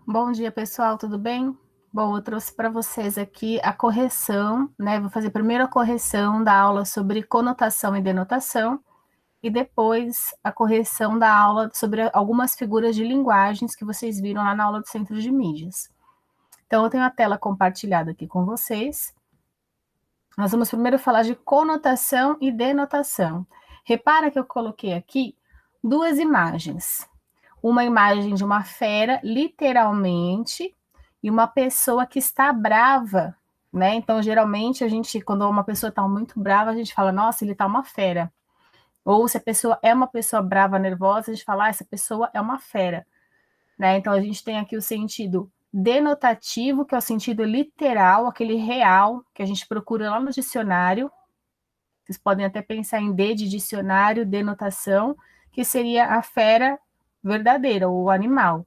Bom dia, pessoal, tudo bem? Bom, eu trouxe para vocês aqui a correção, né? Vou fazer primeiro a correção da aula sobre conotação e denotação, e depois a correção da aula sobre algumas figuras de linguagens que vocês viram lá na aula do Centro de Mídias. Então, eu tenho a tela compartilhada aqui com vocês. Nós vamos primeiro falar de conotação e denotação. Repara que eu coloquei aqui duas imagens. Uma imagem de uma fera, literalmente, e uma pessoa que está brava, né? Então, geralmente, quando uma pessoa está muito brava, a gente fala, nossa, ele está uma fera. Ou se a pessoa é uma pessoa brava, nervosa, a gente fala, essa pessoa é uma fera, né? Então, a gente tem aqui o sentido denotativo, que é o sentido literal, aquele real, que a gente procura lá no dicionário. Vocês podem até pensar em D de dicionário, denotação, que seria a fera verdadeira, o animal.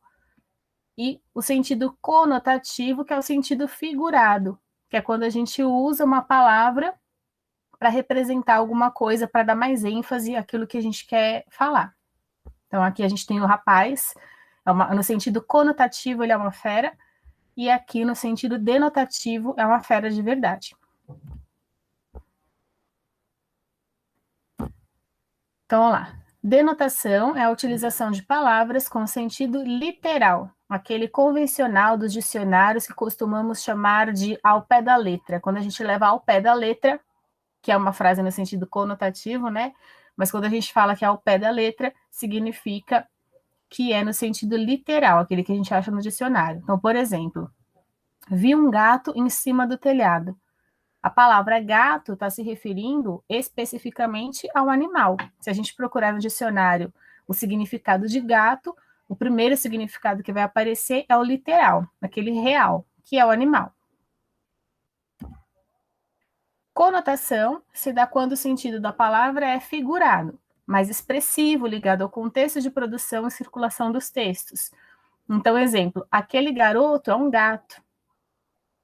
E o sentido conotativo, que é o sentido figurado, que é quando a gente usa uma palavra para representar alguma coisa, para dar mais ênfase àquilo que a gente quer falar. Então, aqui a gente tem o rapaz, no sentido conotativo, ele é uma fera, e aqui no sentido denotativo, é uma fera de verdade. Então, vamos lá. Denotação é a utilização de palavras com sentido literal, aquele convencional dos dicionários que costumamos chamar de ao pé da letra. Quando a gente leva ao pé da letra, que é uma frase no sentido conotativo, né? Mas quando a gente fala que é ao pé da letra, significa que é no sentido literal, aquele que a gente acha no dicionário. Então, por exemplo, vi um gato em cima do telhado. A palavra gato está se referindo especificamente ao animal. Se a gente procurar no dicionário o significado de gato, o primeiro significado que vai aparecer é o literal, aquele real, que é o animal. Conotação se dá quando o sentido da palavra é figurado, mais expressivo, ligado ao contexto de produção e circulação dos textos. Então, exemplo, aquele garoto é um gato.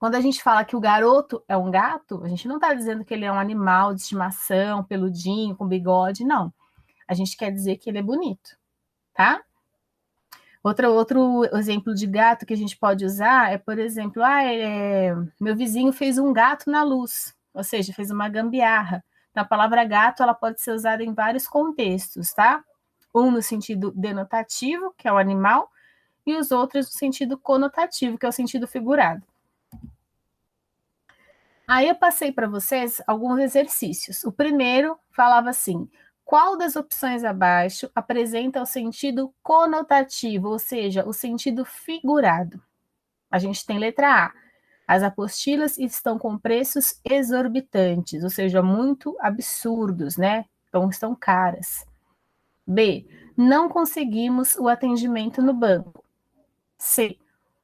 Quando a gente fala que o garoto é um gato, a gente não está dizendo que ele é um animal de estimação, peludinho, com bigode, não. A gente quer dizer que ele é bonito, tá? Outro exemplo de gato que a gente pode usar é, por exemplo, meu vizinho fez um gato na luz, ou seja, fez uma gambiarra. Então, a palavra gato ela pode ser usada em vários contextos, tá? Um no sentido denotativo, que é o animal, e os outros no sentido conotativo, que é o sentido figurado. Aí eu passei para vocês alguns exercícios. O primeiro falava assim: qual das opções abaixo apresenta o sentido conotativo, ou seja, o sentido figurado? A gente tem letra A. As apostilas estão com preços exorbitantes, ou seja, muito absurdos, né? Então, estão caras. B. Não conseguimos o atendimento no banco. C.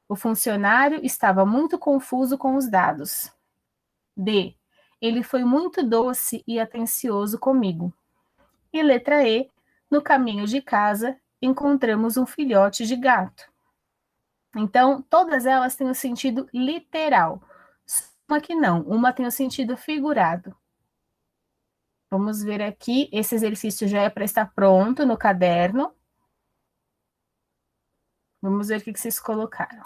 O funcionário estava muito confuso com os dados. D. Ele foi muito doce e atencioso comigo. E letra E. No caminho de casa, encontramos um filhote de gato. Então, todas elas têm o sentido literal. Uma que não, uma tem o sentido figurado. Vamos ver aqui, esse exercício já é para estar pronto no caderno. Vamos ver o que vocês colocaram.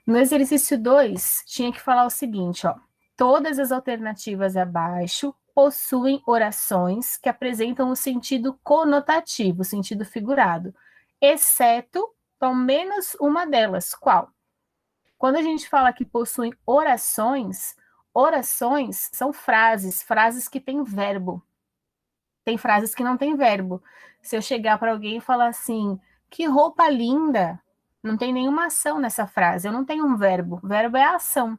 No exercício 2, tinha que falar o seguinte, ó. Todas as alternativas abaixo possuem orações que apresentam o sentido conotativo, o sentido figurado, exceto, ao menos uma delas. Qual? Quando a gente fala que possuem orações, orações são frases que têm verbo. Tem frases que não têm verbo. Se eu chegar para alguém e falar assim, que roupa linda, não tem nenhuma ação nessa frase, eu não tenho um verbo. Verbo é a ação.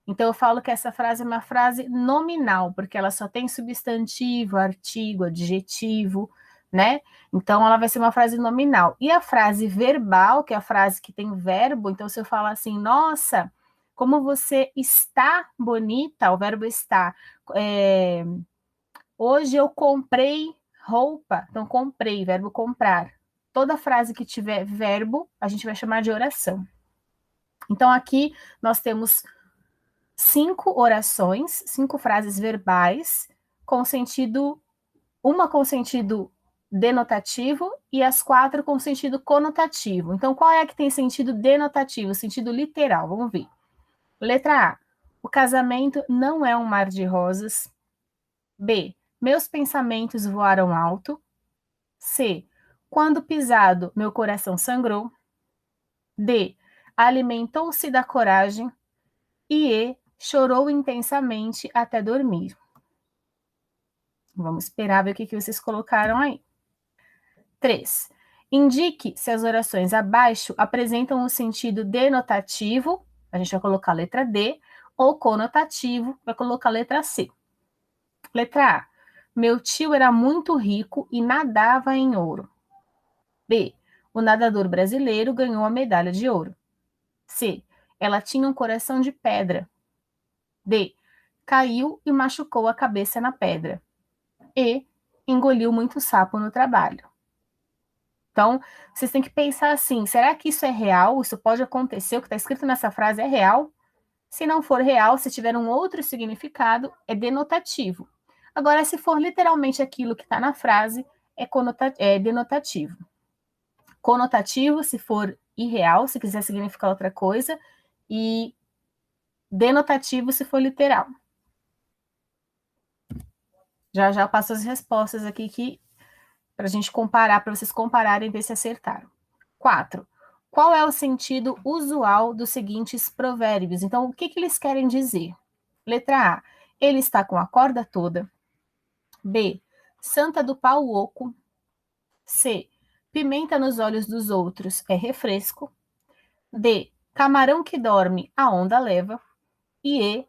Então eu falo que essa frase é uma frase nominal, porque ela só tem substantivo, artigo, adjetivo, né? Então ela vai ser uma frase nominal. E a frase verbal, que é a frase que tem verbo, então se eu falar assim, nossa, como você está bonita, o verbo está. Hoje eu comprei roupa, então comprei, verbo comprar. Toda frase que tiver verbo, a gente vai chamar de oração. Então aqui nós temos 5 orações, 5 frases verbais, com sentido, uma com sentido denotativo e as 4 com sentido conotativo. Então, qual é a que tem sentido denotativo, sentido literal? Vamos ver. Letra A. O casamento não é um mar de rosas. B. Meus pensamentos voaram alto. C. Quando pisado, meu coração sangrou. D. Alimentou-se da coragem. E E. Chorou intensamente até dormir. Vamos esperar ver o que vocês colocaram aí. 3. Indique se as orações abaixo apresentam o sentido denotativo, a gente vai colocar a letra D, ou conotativo, vai colocar a letra C. Letra A. Meu tio era muito rico e nadava em ouro. B. O nadador brasileiro ganhou a medalha de ouro. C. Ela tinha um coração de pedra. D. Caiu e machucou a cabeça na pedra. E. Engoliu muito sapo no trabalho. Então, vocês têm que pensar assim, será que isso é real? Isso pode acontecer? O que está escrito nessa frase é real? Se não for real, se tiver um outro significado, é denotativo. Agora, se for literalmente aquilo que está na frase, é denotativo. Conotativo, se for irreal, se quiser significar outra coisa, e denotativo, se for literal. Já eu passo as respostas aqui para a gente comparar, para vocês compararem e ver se acertaram. 4. Qual é o sentido usual dos seguintes provérbios? Então, o que eles querem dizer? Letra A. Ele está com a corda toda. B. Santa do pau oco. C. Pimenta nos olhos dos outros é refresco. D. Camarão que dorme, a onda leva. E E.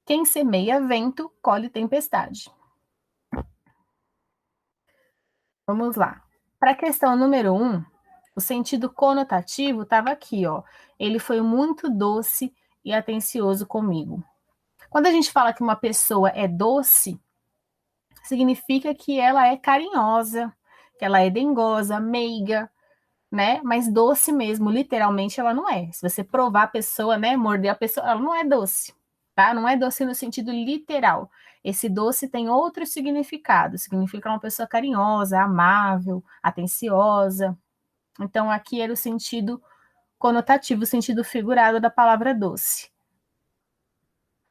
Quem semeia vento, colhe tempestade. Vamos lá. Para a questão número 1, o sentido conotativo estava aqui, ó. Ele foi muito doce e atencioso comigo. Quando a gente fala que uma pessoa é doce, significa que ela é carinhosa, que ela é dengosa, meiga, né? Mas doce mesmo, literalmente, ela não é. Se você provar a pessoa, né, morder a pessoa, ela não é doce, tá? Não é doce no sentido literal. Esse doce tem outro significado. Significa uma pessoa carinhosa, amável, atenciosa. Então, aqui era o sentido conotativo, o sentido figurado da palavra doce.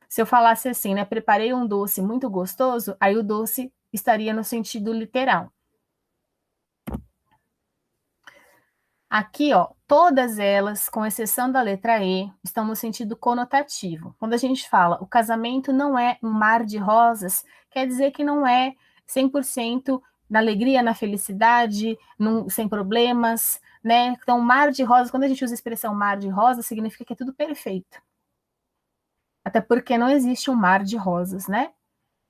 Se eu falasse assim, né, preparei um doce muito gostoso, aí o doce estaria no sentido literal. Aqui, ó, todas elas, com exceção da letra E, estão no sentido conotativo. Quando a gente fala o casamento não é um mar de rosas, quer dizer que não é 100% na alegria, na felicidade, sem problemas, né? Então, mar de rosas, quando a gente usa a expressão mar de rosas, significa que é tudo perfeito. Até porque não existe um mar de rosas, né?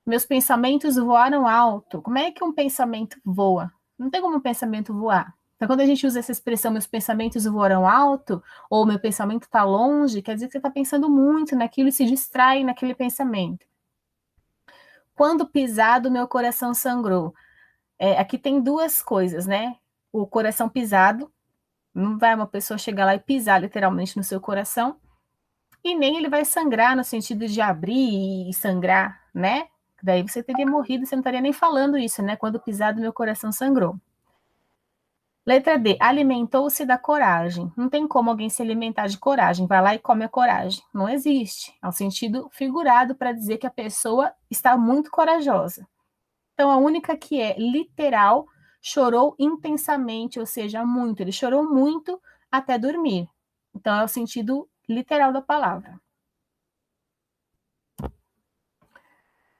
Meus pensamentos voaram alto. Como é que um pensamento voa? Não tem como um pensamento voar. Então, quando a gente usa essa expressão, meus pensamentos voaram alto, ou meu pensamento está longe, quer dizer que você está pensando muito naquilo e se distrai naquele pensamento. Quando pisado, meu coração sangrou. Aqui tem duas coisas, né? O coração pisado, não vai uma pessoa chegar lá e pisar literalmente no seu coração, e nem ele vai sangrar no sentido de abrir e sangrar, né? Daí você teria morrido, você não estaria nem falando isso, né? Quando pisado, meu coração sangrou. Letra D, alimentou-se da coragem. Não tem como alguém se alimentar de coragem, vai lá e come a coragem. Não existe. É um sentido figurado para dizer que a pessoa está muito corajosa. Então, a única que é literal, chorou intensamente, ou seja, muito. Ele chorou muito até dormir. Então, é o sentido literal da palavra.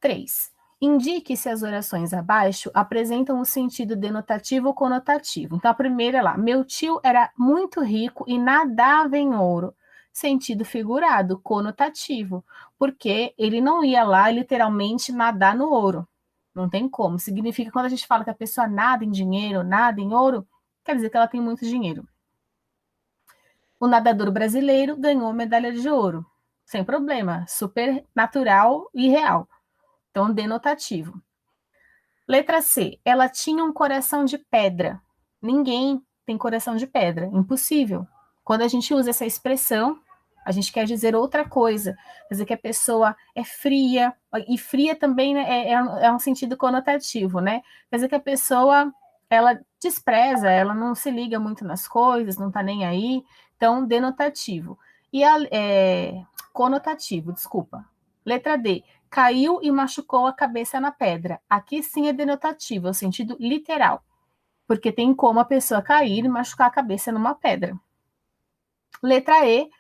3. Indique se as orações abaixo apresentam o sentido denotativo ou conotativo. Então, a primeira é lá. Meu tio era muito rico e nadava em ouro. Sentido figurado, conotativo. Porque ele não ia lá literalmente nadar no ouro. Não tem como. Significa quando a gente fala que a pessoa nada em dinheiro, nada em ouro, quer dizer que ela tem muito dinheiro. O nadador brasileiro ganhou medalha de ouro. Sem problema. Super natural e real. Então, denotativo. Letra C. Ela tinha um coração de pedra. Ninguém tem coração de pedra. Impossível. Quando a gente usa essa expressão, a gente quer dizer outra coisa. Quer dizer que a pessoa é fria. E fria também, né, é um sentido conotativo, né? Quer dizer que a pessoa ela despreza, ela não se liga muito nas coisas, não tá nem aí. Então, denotativo. E conotativo, desculpa. Letra D. Caiu e machucou a cabeça na pedra. Aqui sim é denotativo, é o sentido literal. Porque tem como a pessoa cair e machucar a cabeça numa pedra. Letra E.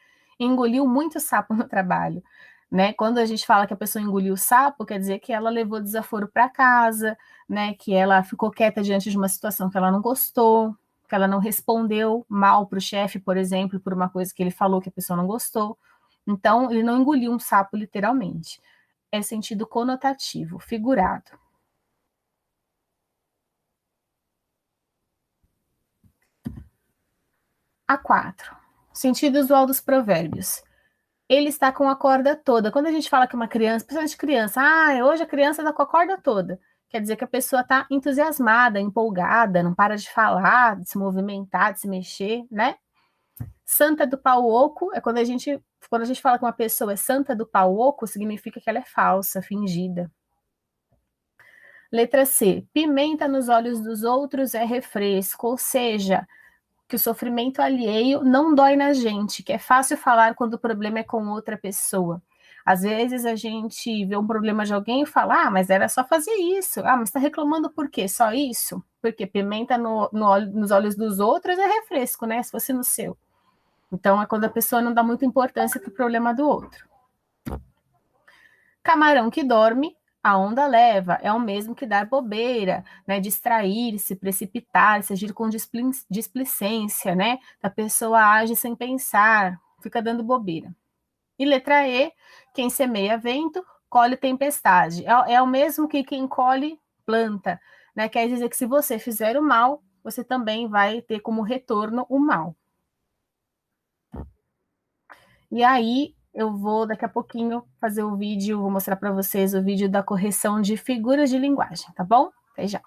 Engoliu muito sapo no trabalho. Né? Quando a gente fala que a pessoa engoliu o sapo, quer dizer que ela levou desaforo para casa, né? Que ela ficou quieta diante de uma situação que ela não gostou, que ela não respondeu mal para o chefe, por exemplo, por uma coisa que ele falou que a pessoa não gostou. Então, ele não engoliu um sapo literalmente. É sentido conotativo, figurado. A4. Sentido usual dos provérbios. Ele está com a corda toda. Quando a gente fala que uma criança, principalmente criança, hoje a criança está com a corda toda. Quer dizer que a pessoa está entusiasmada, empolgada, não para de falar, de se movimentar, de se mexer, né? Santa do pau oco é quando a gente fala que uma pessoa é santa do pau oco, significa que ela é falsa, fingida. Letra C. Pimenta nos olhos dos outros é refresco, ou seja, que o sofrimento alheio não dói na gente, que é fácil falar quando o problema é com outra pessoa. Às vezes a gente vê um problema de alguém e fala, mas era só fazer isso. Mas está reclamando por quê? Só isso? Porque pimenta nos olhos dos outros é refresco, né? Se fosse no seu. Então é quando a pessoa não dá muita importância para o problema do outro. Camarão que dorme, a onda leva, é o mesmo que dar bobeira, né? Distrair-se, precipitar-se, agir com displicência, né? A pessoa age sem pensar, fica dando bobeira. E letra E, quem semeia vento, colhe tempestade. É o mesmo que quem colhe planta, né? Quer dizer que se você fizer o mal, você também vai ter como retorno o mal. E aí, eu vou daqui a pouquinho fazer o vídeo, vou mostrar para vocês o vídeo da correção de figuras de linguagem, tá bom? Até já.